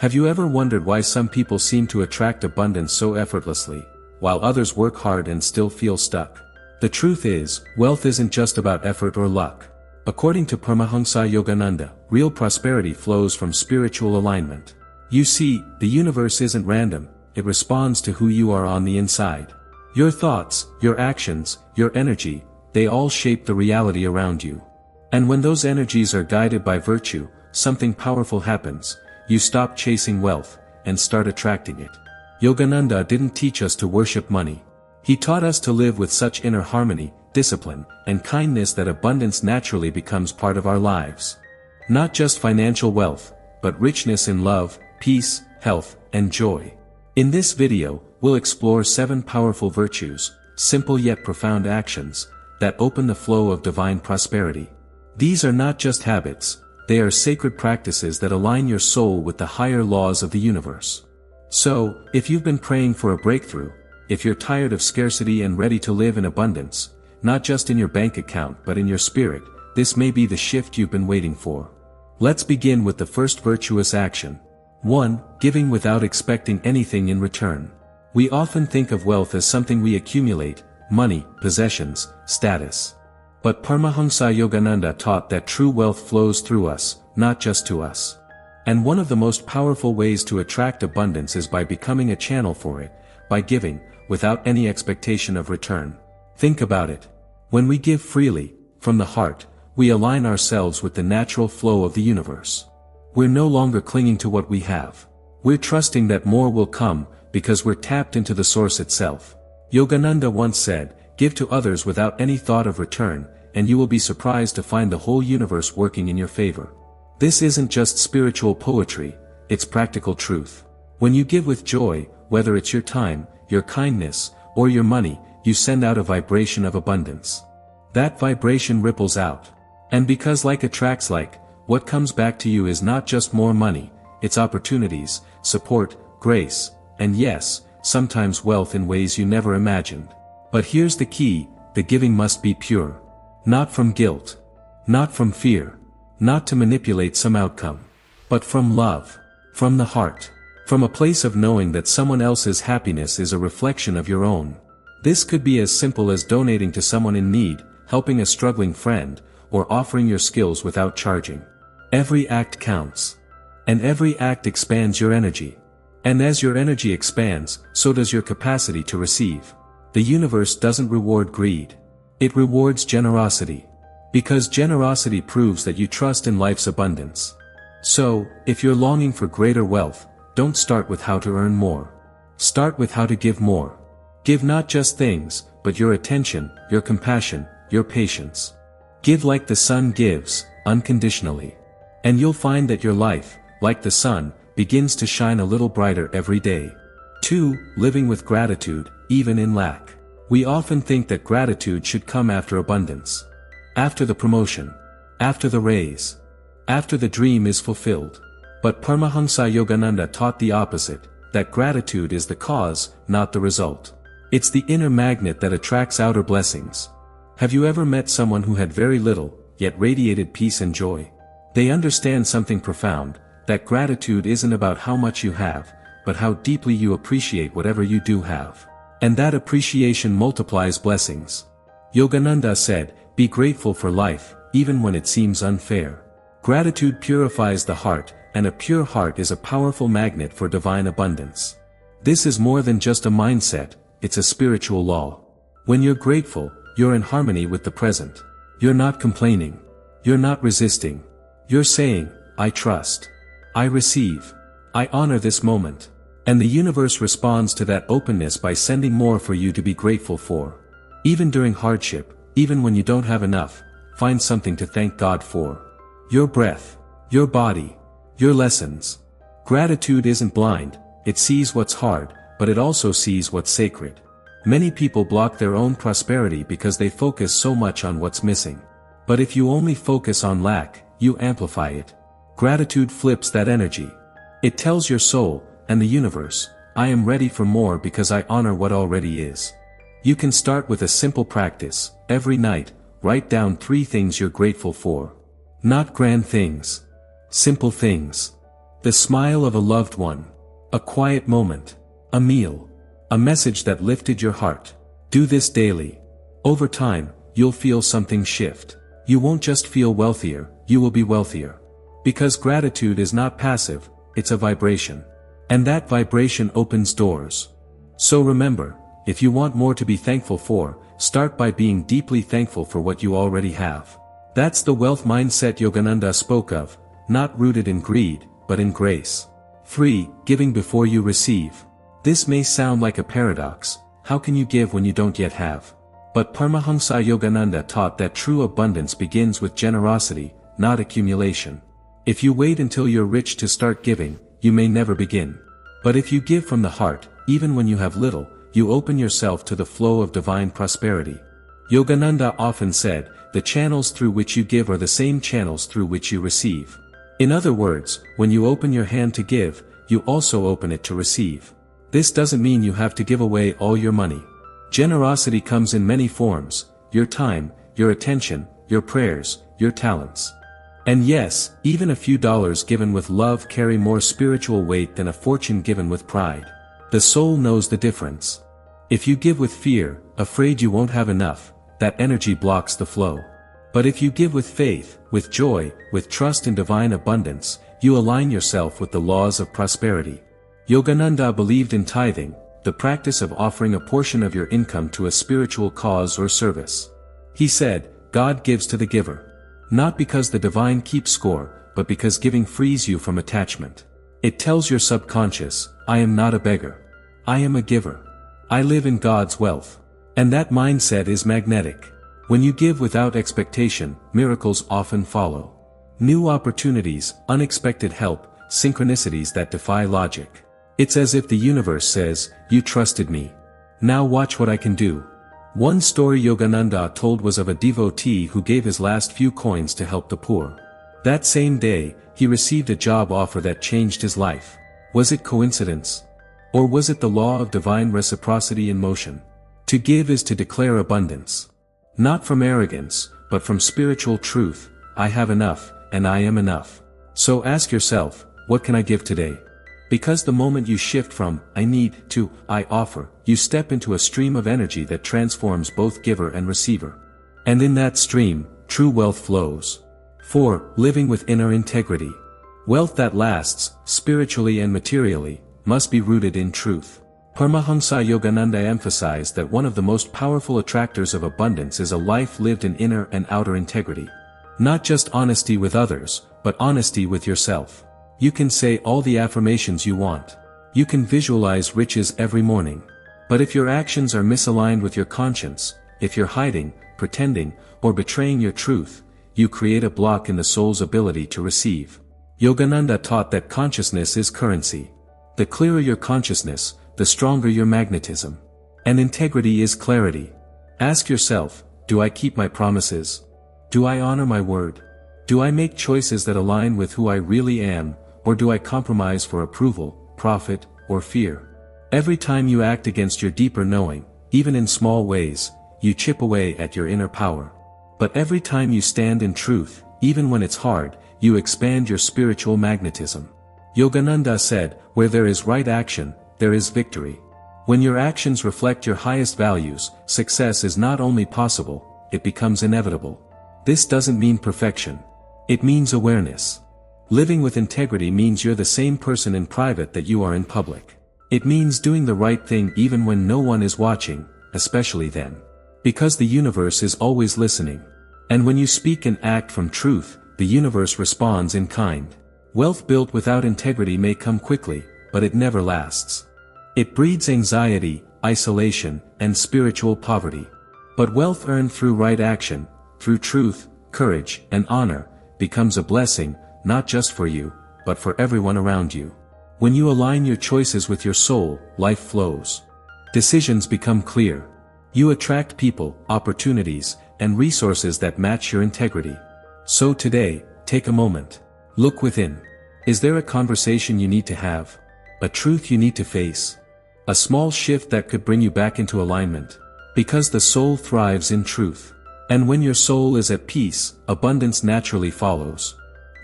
Have you ever wondered why some people seem to attract abundance so effortlessly, while others work hard and still feel stuck? The truth is, wealth isn't just about effort or luck. According to Paramhansa Yogananda, real prosperity flows from spiritual alignment. You see, the universe isn't random, it responds to who you are on the inside. Your thoughts, your actions, your energy, they all shape the reality around you. And when those energies are guided by virtue, something powerful happens. You stop chasing wealth, and start attracting it. Yogananda didn't teach us to worship money. He taught us to live with such inner harmony, discipline, and kindness that abundance naturally becomes part of our lives. Not just financial wealth, but richness in love, peace, health, and joy. In this video, we'll explore 7 powerful virtues, simple yet profound actions, that open the flow of divine prosperity. These are not just habits, they are sacred practices that align your soul with the higher laws of the universe. So, if you've been praying for a breakthrough, if you're tired of scarcity and ready to live in abundance, not just in your bank account but in your spirit, this may be the shift you've been waiting for. Let's begin with the first virtuous action. 1. Giving without expecting anything in return. We often think of wealth as something we accumulate, money, possessions, status. But Paramhansa Yogananda taught that true wealth flows through us, not just to us. And one of the most powerful ways to attract abundance is by becoming a channel for it, by giving, without any expectation of return. Think about it. When we give freely, from the heart, we align ourselves with the natural flow of the universe. We're no longer clinging to what we have. We're trusting that more will come, because we're tapped into the source itself. Yogananda once said, "Give to others without any thought of return, and you will be surprised to find the whole universe working in your favor." This isn't just spiritual poetry, it's practical truth. When you give with joy, whether it's your time, your kindness, or your money, you send out a vibration of abundance. That vibration ripples out. And because like attracts like, what comes back to you is not just more money, it's opportunities, support, grace, and yes, sometimes wealth in ways you never imagined. But here's the key, the giving must be pure. Not from guilt. Not from fear. Not to manipulate some outcome. But from love. From the heart. From a place of knowing that someone else's happiness is a reflection of your own. This could be as simple as donating to someone in need, helping a struggling friend, or offering your skills without charging. Every act counts. And every act expands your energy. And as your energy expands, so does your capacity to receive. The universe doesn't reward greed. It rewards generosity. Because generosity proves that you trust in life's abundance. So, if you're longing for greater wealth, don't start with how to earn more. Start with how to give more. Give not just things, but your attention, your compassion, your patience. Give like the sun gives, unconditionally. And you'll find that your life, like the sun, begins to shine a little brighter every day. 2. Living with gratitude, even in lack. We often think that gratitude should come after abundance. After the promotion. After the raise. After the dream is fulfilled. But Paramhansa Yogananda taught the opposite, that gratitude is the cause, not the result. It's the inner magnet that attracts outer blessings. Have you ever met someone who had very little, yet radiated peace and joy? They understand something profound, that gratitude isn't about how much you have, but how deeply you appreciate whatever you do have. And that appreciation multiplies blessings. Yogananda said, "Be grateful for life, even when it seems unfair." Gratitude purifies the heart, and a pure heart is a powerful magnet for divine abundance. This is more than just a mindset, it's a spiritual law. When you're grateful, you're in harmony with the present. You're not complaining. You're not resisting. You're saying, "I trust. I receive. I honor this moment." And the universe responds to that openness by sending more for you to be grateful for. Even during hardship, even when you don't have enough, find something to thank God for. Your breath. Your body. Your lessons. Gratitude isn't blind, it sees what's hard, but it also sees what's sacred. Many people block their own prosperity because they focus so much on what's missing. But if you only focus on lack, you amplify it. Gratitude flips that energy. It tells your soul, and the universe, "I am ready for more because I honor what already is." You can start with a simple practice. Every night, write down 3 things you're grateful for. Not grand things. Simple things. The smile of a loved one. A quiet moment. A meal. A message that lifted your heart. Do this daily. Over time, you'll feel something shift. You won't just feel wealthier, you will be wealthier. Because gratitude is not passive, it's a vibration. And that vibration opens doors. So remember, if you want more to be thankful for, start by being deeply thankful for what you already have. That's the wealth mindset Yogananda spoke of, not rooted in greed, but in grace. 3. Giving before you receive. This may sound like a paradox. How can you give when you don't yet have? But Paramhansa Yogananda taught that true abundance begins with generosity, not accumulation. If you wait until you're rich to start giving, you may never begin. But if you give from the heart, even when you have little, you open yourself to the flow of divine prosperity. Yogananda often said, the channels through which you give are the same channels through which you receive. In other words, when you open your hand to give, you also open it to receive. This doesn't mean you have to give away all your money. Generosity comes in many forms: your time, your attention, your prayers, your talents. And yes, even a few dollars given with love carry more spiritual weight than a fortune given with pride. The soul knows the difference. If you give with fear, afraid you won't have enough, that energy blocks the flow. But if you give with faith, with joy, with trust in divine abundance, you align yourself with the laws of prosperity. Yogananda believed in tithing, the practice of offering a portion of your income to a spiritual cause or service. He said, God gives to the giver. Not because the divine keeps score, but because giving frees you from attachment. It tells your subconscious, I am not a beggar. I am a giver. I live in God's wealth. And that mindset is magnetic. When you give without expectation, miracles often follow. New opportunities, unexpected help, synchronicities that defy logic. It's as if the universe says, you trusted me. Now watch what I can do. One story Yogananda told was of a devotee who gave his last few coins to help the poor. That same day, he received a job offer that changed his life. Was it coincidence? Or was it the law of divine reciprocity in motion? To give is to declare abundance. Not from arrogance, but from spiritual truth. I have enough, and I am enough. So ask yourself, what can I give today? Because the moment you shift from, I need, to, I offer, you step into a stream of energy that transforms both giver and receiver. And in that stream, true wealth flows. 4. Living with inner integrity. Wealth that lasts, spiritually and materially, must be rooted in truth. Paramhansa Yogananda emphasized that one of the most powerful attractors of abundance is a life lived in inner and outer integrity. Not just honesty with others, but honesty with yourself. You can say all the affirmations you want. You can visualize riches every morning. But if your actions are misaligned with your conscience, if you're hiding, pretending, or betraying your truth, you create a block in the soul's ability to receive. Yogananda taught that consciousness is currency. The clearer your consciousness, the stronger your magnetism. And integrity is clarity. Ask yourself, do I keep my promises? Do I honor my word? Do I make choices that align with who I really am? Or do I compromise for approval, profit, or fear? Every time you act against your deeper knowing, even in small ways, you chip away at your inner power. But every time you stand in truth, even when it's hard, you expand your spiritual magnetism. Yogananda said, where there is right action, there is victory. When your actions reflect your highest values, success is not only possible, it becomes inevitable. This doesn't mean perfection. It means awareness. Living with integrity means you're the same person in private that you are in public. It means doing the right thing even when no one is watching, especially then. Because the universe is always listening. And when you speak and act from truth, the universe responds in kind. Wealth built without integrity may come quickly, but it never lasts. It breeds anxiety, isolation, and spiritual poverty. But wealth earned through right action, through truth, courage, and honor, becomes a blessing, not just for you, but for everyone around you. When you align your choices with your soul, life flows. Decisions become clear. You attract people, opportunities, and resources that match your integrity. So today, take a moment. Look within. Is there a conversation you need to have? A truth you need to face? A small shift that could bring you back into alignment? Because the soul thrives in truth. And when your soul is at peace, abundance naturally follows.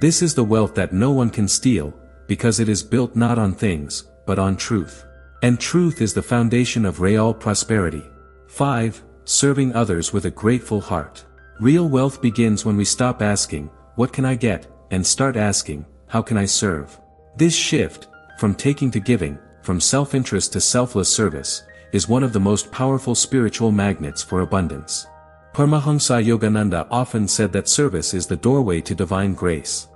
This is the wealth that no one can steal, because it is built not on things, but on truth. And truth is the foundation of real prosperity. 5. Serving others with a grateful heart. Real wealth begins when we stop asking, "What can I get?" and start asking, "How can I serve?" This shift, from taking to giving, from self-interest to selfless service, is one of the most powerful spiritual magnets for abundance. Paramhansa Yogananda often said that service is the doorway to divine grace.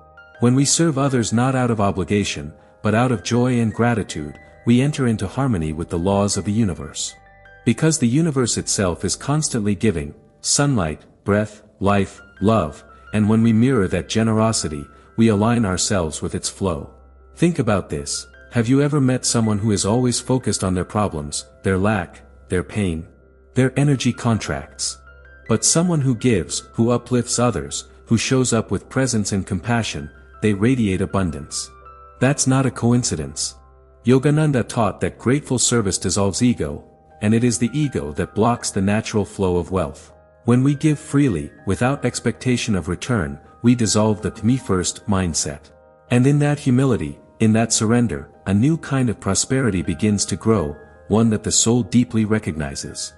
When we serve others not out of obligation, but out of joy and gratitude, we enter into harmony with the laws of the universe. Because the universe itself is constantly giving, sunlight, breath, life, love, and when we mirror that generosity, we align ourselves with its flow. Think about this. Have you ever met someone who is always focused on their problems, their lack, their pain, their energy contracts? But someone who gives, who uplifts others, who shows up with presence and compassion, they radiate abundance. That's not a coincidence. Yogananda taught that grateful service dissolves ego, and it is the ego that blocks the natural flow of wealth. When we give freely, without expectation of return, we dissolve the me first mindset. And in that humility, in that surrender, a new kind of prosperity begins to grow, one that the soul deeply recognizes.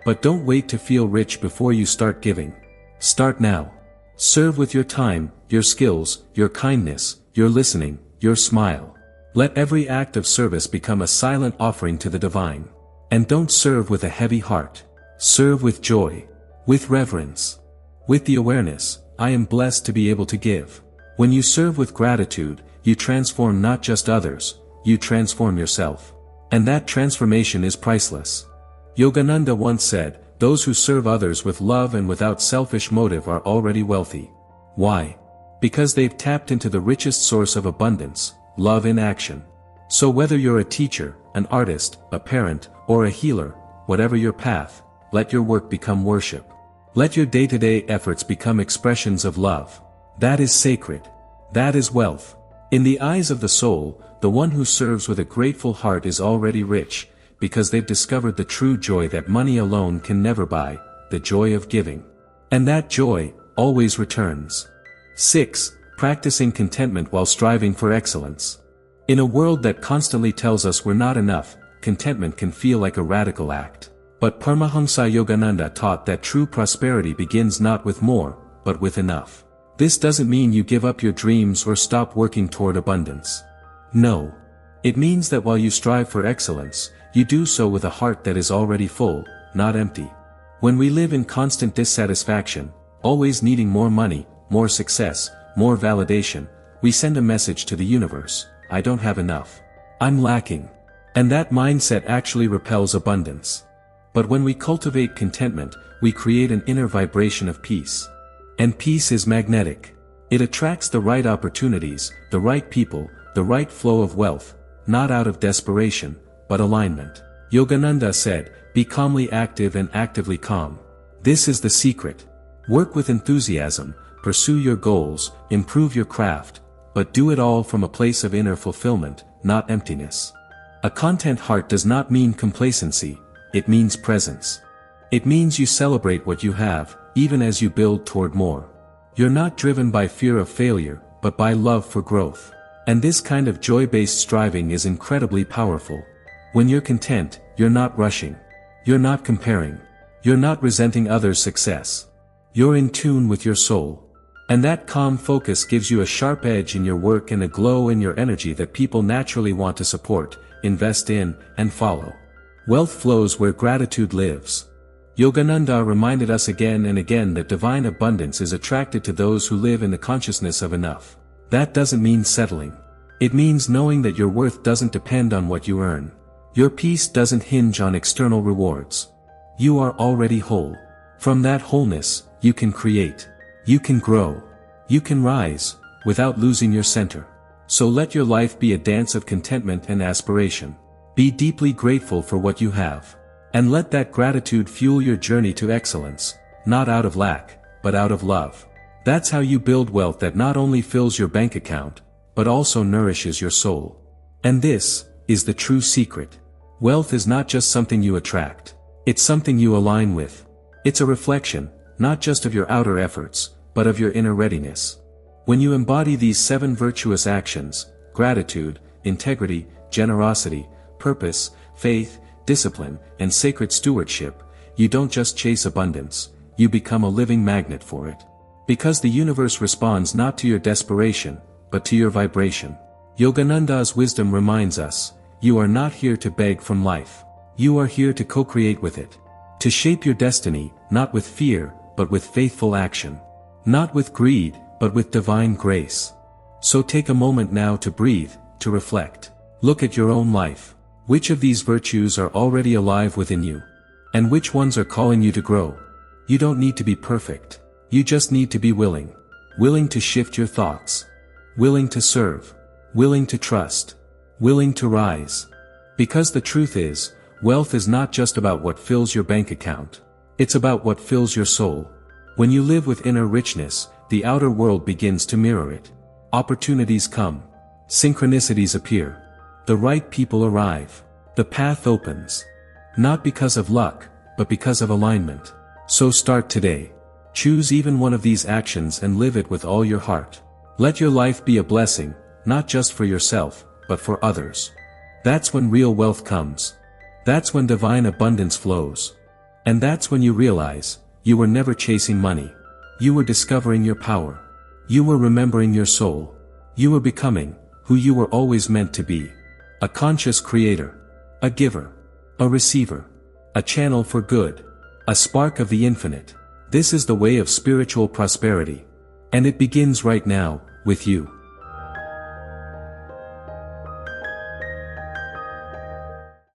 But don't wait to feel rich before you start giving. Start now. Serve with your time, your skills, your kindness, your listening, your smile. Let every act of service become a silent offering to the divine. And don't serve with a heavy heart. Serve with joy, with reverence, with the awareness, I am blessed to be able to give. When you serve with gratitude, you transform not just others, you transform yourself. And that transformation is priceless. Yogananda once said, "Those who serve others with love and without selfish motive are already wealthy." Why? Because they've tapped into the richest source of abundance, love in action. So whether you're a teacher, an artist, a parent, or a healer, whatever your path, let your work become worship. Let your day-to-day efforts become expressions of love. That is sacred. That is wealth. In the eyes of the soul, the one who serves with a grateful heart is already rich, because they've discovered the true joy that money alone can never buy, the joy of giving. And that joy always returns. 6. Practicing contentment while striving for excellence. In a world that constantly tells us we're not enough, contentment can feel like a radical act. But Paramhansa Yogananda taught that true prosperity begins not with more, but with enough. This doesn't mean you give up your dreams or stop working toward abundance. No. It means that while you strive for excellence, you do so with a heart that is already full, not empty. When we live in constant dissatisfaction, always needing more money, more success, more validation, we send a message to the universe, I don't have enough. I'm lacking. And that mindset actually repels abundance. But when we cultivate contentment, we create an inner vibration of peace. And peace is magnetic. It attracts the right opportunities, the right people, the right flow of wealth, not out of desperation, but alignment. Yogananda said, "Be calmly active and actively calm." This is the secret. Work with enthusiasm, pursue your goals, improve your craft, but do it all from a place of inner fulfillment, not emptiness. A content heart does not mean complacency, it means presence. It means you celebrate what you have, even as you build toward more. You're not driven by fear of failure, but by love for growth. And this kind of joy-based striving is incredibly powerful. When you're content, you're not rushing. You're not comparing. You're not resenting others' success. You're in tune with your soul. And that calm focus gives you a sharp edge in your work and a glow in your energy that people naturally want to support, invest in, and follow. Wealth flows where gratitude lives. Yogananda reminded us again and again that divine abundance is attracted to those who live in the consciousness of enough. That doesn't mean settling. It means knowing that your worth doesn't depend on what you earn. Your peace doesn't hinge on external rewards. You are already whole. From that wholeness, you can create. You can grow. You can rise, without losing your center. So let your life be a dance of contentment and aspiration. Be deeply grateful for what you have. And let that gratitude fuel your journey to excellence, not out of lack, but out of love. That's how you build wealth that not only fills your bank account, but also nourishes your soul. And this is the true secret. Wealth is not just something you attract. It's something you align with. It's a reflection, not just of your outer efforts, but of your inner readiness. When you embody these 7 virtuous actions, gratitude, integrity, generosity, purpose, faith, discipline, and sacred stewardship, you don't just chase abundance, you become a living magnet for it. Because the universe responds not to your desperation, but to your vibration. Yogananda's wisdom reminds us, you are not here to beg from life. You are here to co-create with it. To shape your destiny, not with fear, but with faithful action. Not with greed, but with divine grace. So take a moment now to breathe, to reflect. Look at your own life. Which of these virtues are already alive within you? And which ones are calling you to grow? You don't need to be perfect. You just need to be willing. Willing to shift your thoughts. Willing to serve. Willing to trust. Willing to rise. Because the truth is, wealth is not just about what fills your bank account. It's about what fills your soul. When you live with inner richness, the outer world begins to mirror it. Opportunities come. Synchronicities appear. The right people arrive. The path opens. Not because of luck, but because of alignment. So start today. Choose even one of these actions and live it with all your heart. Let your life be a blessing, not just for yourself, but for others. That's when real wealth comes. That's when divine abundance flows. And that's when you realize, you were never chasing money. You were discovering your power. You were remembering your soul. You were becoming who you were always meant to be. A conscious creator. A giver. A receiver. A channel for good. A spark of the infinite. This is the way of spiritual prosperity. And it begins right now, with you.